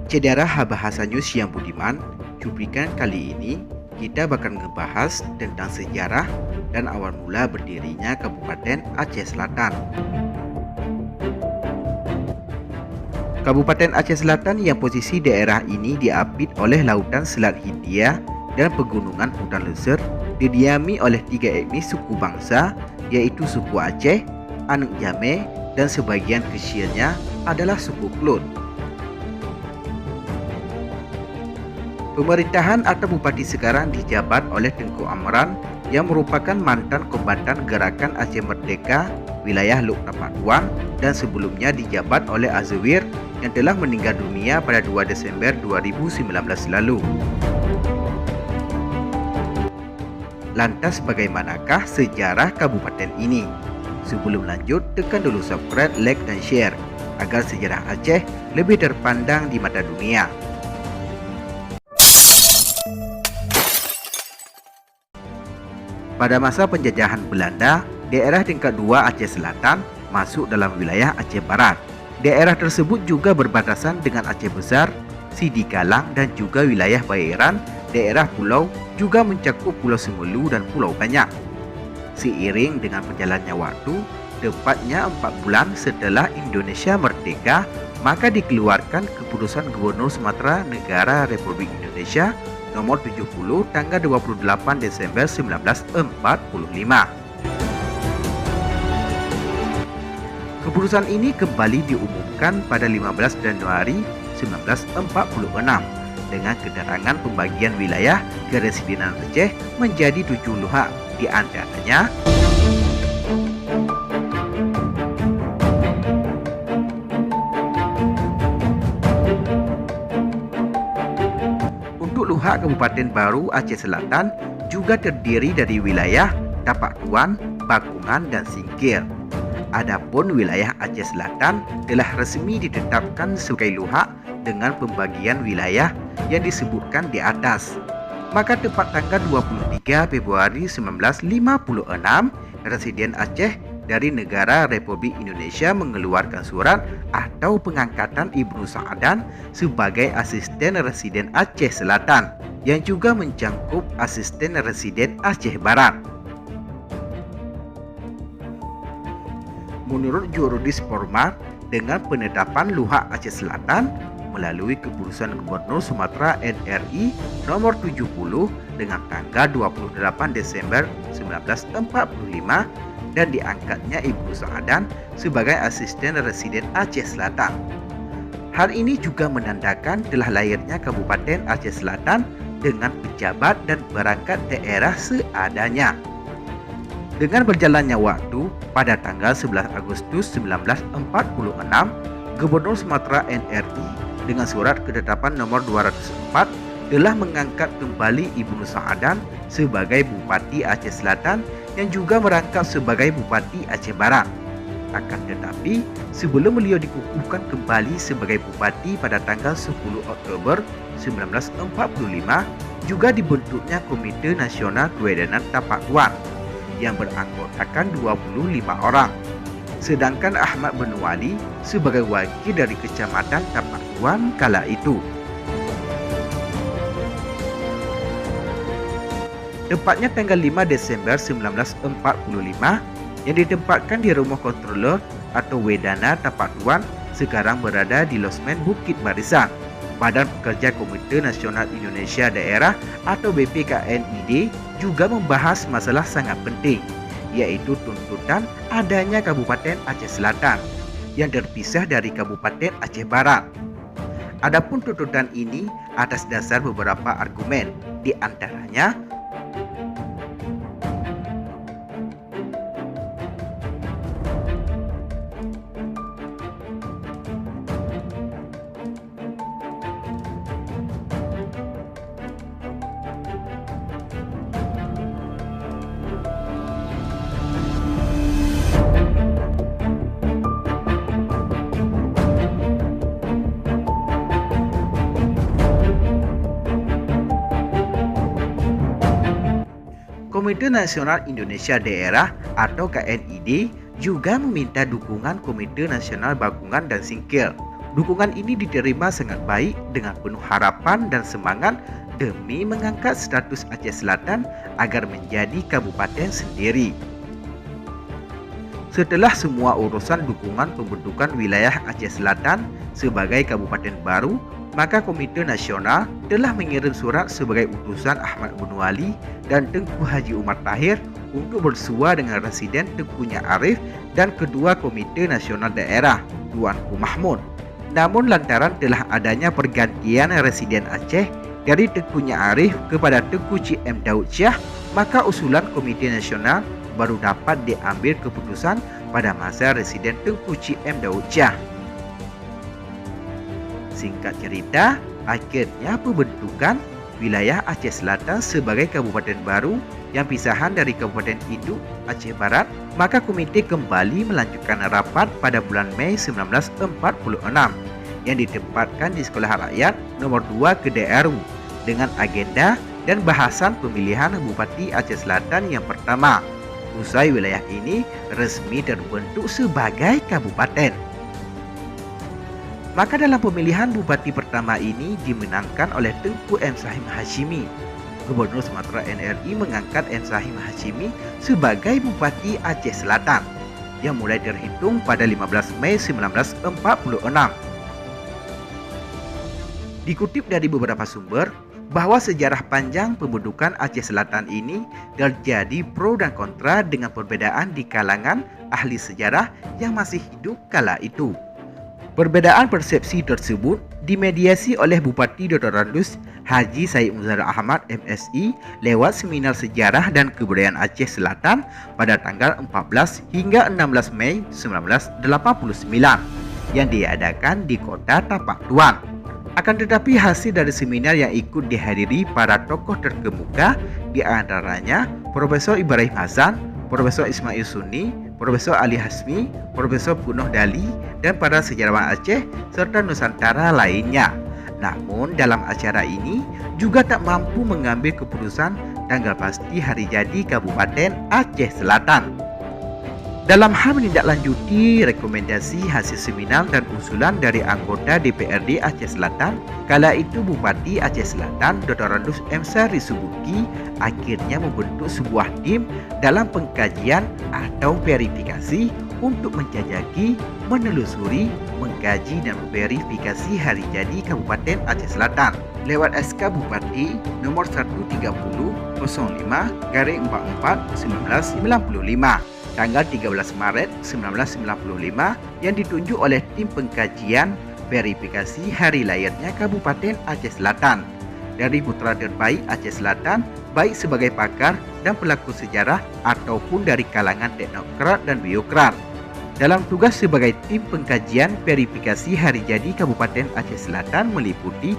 Cedera Bahasa News yang Budiman, cuplikan kali ini kita bakal ngebahas tentang sejarah dan awal mula berdirinya Kabupaten Aceh Selatan. Kabupaten Aceh Selatan yang posisi daerah ini diapit oleh Lautan Selat Hindia dan pegunungan hutan leser, didiami oleh 3 etnis suku bangsa, yaitu suku Aceh, Anek Jame, dan sebagian kecilnya adalah suku Klun. Pemerintahan atau bupati sekarang dijabat oleh Tengku Amran yang merupakan mantan kombatan Gerakan Aceh Merdeka wilayah Luk Tapaduan dan sebelumnya dijabat oleh Azewir yang telah meninggal dunia pada 2 Desember 2019 lalu. Lantas bagaimanakah sejarah kabupaten ini? Sebelum lanjut, tekan dulu subscribe, like, dan share agar sejarah Aceh lebih terpandang di mata dunia. Pada masa penjajahan Belanda, daerah tingkat 2 Aceh Selatan masuk dalam wilayah Aceh Barat. Daerah tersebut juga berbatasan dengan Aceh Besar, Sidi Galang, dan juga wilayah Bayaran. Daerah pulau juga mencakup Pulau Semelu dan Pulau Banyak. Seiring dengan berjalannya waktu, tepatnya 4 bulan setelah Indonesia merdeka, maka dikeluarkan Keputusan Gubernur Sumatera Negara Republik Indonesia nomor 70 tanggal 28 Desember 1945. Keputusan ini kembali diumumkan pada 15 Januari 1946 dengan keterangan pembagian wilayah keresidenan Aceh menjadi 7 luhak, di antaranya Luhak Kabupaten Baru Aceh Selatan juga terdiri dari wilayah Tapak Tuan, Bakungan, dan Singkil. Adapun wilayah Aceh Selatan telah resmi ditetapkan sebagai luhak dengan pembagian wilayah yang disebutkan di atas. Maka tepat tanggal 23 Februari 1956, Residen Aceh dari Negara Republik Indonesia mengeluarkan surat atau pengangkatan Ibnu Sa'adan sebagai Asisten Residen Aceh Selatan yang juga mencangkup Asisten Residen Aceh Barat. Menurut Jurudis Formal, dengan penetapan Luhak Aceh Selatan melalui Keputusan Gubernur Sumatera NRI nomor 70 dengan tanggal 28 Desember 1945 dan diangkatnya Ibnu Sa'adan sebagai Asisten Residen Aceh Selatan. Hal ini juga menandakan telah lahirnya Kabupaten Aceh Selatan dengan pejabat dan perangkat daerah seadanya. Dengan berjalannya waktu, pada tanggal 11 Agustus 1946, Gubernur Sumatera NRI dengan surat ketetapan nomor 204 telah mengangkat kembali Ibnu Sa'adan sebagai Bupati Aceh Selatan yang juga merangkap sebagai Bupati Aceh Barat. Akan tetapi, sebelum beliau dikukuhkan kembali sebagai Bupati pada tanggal 10 Oktober 1945, juga dibentuknya Komite Nasional Kewedanan Tapak Tuan yang beranggotakan 25 orang. Sedangkan Ahmad bin Wali sebagai wakil dari Kecamatan Tapak Tuan kala itu. Tepatnya tanggal 5 Desember 1945 yang ditempatkan di Rumah Kontrolor atau Wedana Tapak Tuan sekarang berada di Losmen Bukit Barisan. Badan Pekerja Komite Nasional Indonesia Daerah atau BPKNID juga membahas masalah sangat penting, yaitu tuntutan adanya Kabupaten Aceh Selatan yang terpisah dari Kabupaten Aceh Barat. Adapun tuntutan ini atas dasar beberapa argumen, di antaranya Komite Nasional Indonesia Daerah atau KNID juga meminta dukungan Komite Nasional Bakungan dan Singkil Dukungan ini diterima sangat baik dengan penuh harapan dan semangat demi mengangkat status Aceh Selatan agar menjadi kabupaten sendiri. Setelah semua urusan dukungan pembentukan wilayah Aceh Selatan sebagai kabupaten baru, maka Komite Nasional telah mengirim surat sebagai utusan Ahmad Bin Wali dan Tengku Haji Umar Tahir untuk bersua dengan Residen Tengku Nyak Arif dan Ketua Komite Nasional Daerah, Tuanku Mahmud. Namun lantaran telah adanya pergantian Residen Aceh dari Tengku Nyak Arif kepada Tengku Cik M. Daud Syah, maka usulan Komite Nasional baru dapat diambil keputusan pada masa Residen Tengku Cik M. Daud Syah. Singkat cerita, akhirnya pembentukan wilayah Aceh Selatan sebagai kabupaten baru yang pisahan dari Kabupaten Induk, Aceh Barat, maka komite kembali melanjutkan rapat pada bulan Mei 1946 yang ditempatkan di Sekolah Rakyat nomor 2 Kedai Aru dengan agenda dan bahasan pemilihan Bupati Aceh Selatan yang pertama. Usai wilayah ini resmi terbentuk sebagai kabupaten. Maka dalam pemilihan bupati pertama ini dimenangkan oleh Tengku M. Sahim Hashimi. Gubernur Sumatera NRI mengangkat M. Sahim Hashimi sebagai Bupati Aceh Selatan yang mulai terhitung pada 15 Mei 1946. Dikutip dari beberapa sumber, bahwa sejarah panjang pembentukan Aceh Selatan ini terjadi pro dan kontra dengan perbedaan di kalangan ahli sejarah yang masih hidup kala itu. Perbedaan persepsi tersebut dimediasi oleh Bupati Dr. Randus Haji Said Muzahar Ahmad MSI lewat seminar sejarah dan kebudayaan Aceh Selatan pada tanggal 14 hingga 16 Mei 1989 yang diadakan di kota Tapak Tuan. Akan tetapi hasil dari seminar yang ikut dihadiri para tokoh terkemuka, di antaranya Profesor Ibrahim Hasan, Profesor Ismail Sunni, Profesor Ali Hasmi, Profesor Punoh Dali, dan para sejarawan Aceh serta Nusantara lainnya. Namun dalam acara ini juga tak mampu mengambil keputusan tanggal pasti hari jadi Kabupaten Aceh Selatan. Dalam hal menindaklanjuti rekomendasi hasil seminar dan usulan dari anggota DPRD Aceh Selatan, kala itu Bupati Aceh Selatan Dr. Randus M. Sari Subuki akhirnya membentuk sebuah tim dalam pengkajian atau verifikasi untuk menjajaki, menelusuri, mengkaji dan memverifikasi hari jadi Kabupaten Aceh Selatan lewat SK Bupati nomor 130/44/1995 tanggal 13 Maret 1995 yang ditunjuk oleh tim pengkajian verifikasi hari lahirnya Kabupaten Aceh Selatan dari putra terbaik Aceh Selatan, baik sebagai pakar dan pelaku sejarah ataupun dari kalangan teknokrat dan birokrat. Dalam tugas sebagai tim pengkajian verifikasi hari jadi Kabupaten Aceh Selatan meliputi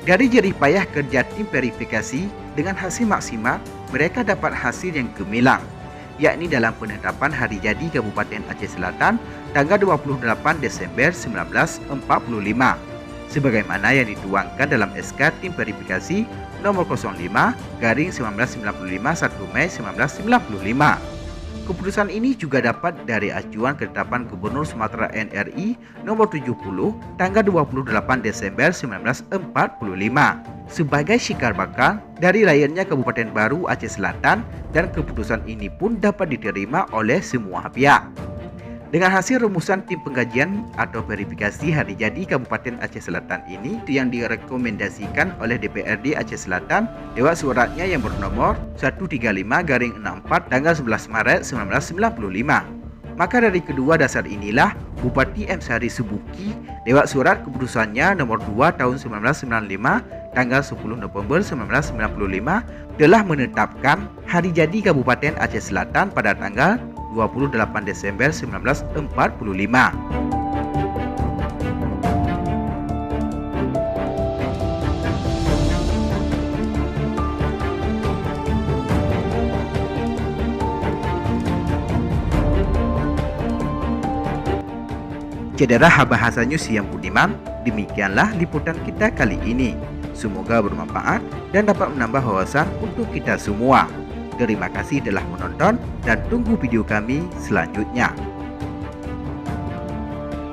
dari jerih payah kerja tim verifikasi dengan hasil maksimal, mereka dapat hasil yang gemilang, yakni dalam penetapan hari jadi Kabupaten Aceh Selatan tanggal 28 Desember 1945, sebagaimana yang dituangkan dalam SK tim verifikasi nomor 05/1995 1 Mei 1995. Keputusan ini juga dapat dari acuan ketetapan Gubernur Sumatera NRI nomor 70 tanggal 28 Desember 1945 sebagai cikal bakal dari lahirnya Kabupaten baru Aceh Selatan, dan keputusan ini pun dapat diterima oleh semua pihak. Dengan hasil rumusan tim pengkajian atau verifikasi hari jadi Kabupaten Aceh Selatan ini yang direkomendasikan oleh DPRD Aceh Selatan lewat suratnya yang bernomor 135/64 tanggal 11 Maret 1995. Maka dari kedua dasar inilah Bupati M. Sari Subuki lewat surat keputusannya nomor 2 tahun 1995 tanggal 10 November 1995 telah menetapkan hari jadi Kabupaten Aceh Selatan pada tanggal 28 Desember 1945. Cedera bahasa news yang budiman, demikianlah liputan kita kali ini. Semoga bermanfaat bermanfaat dan dapat menambah wawasan untuk kita semua. Terima kasih telah menonton dan tunggu video kami selanjutnya.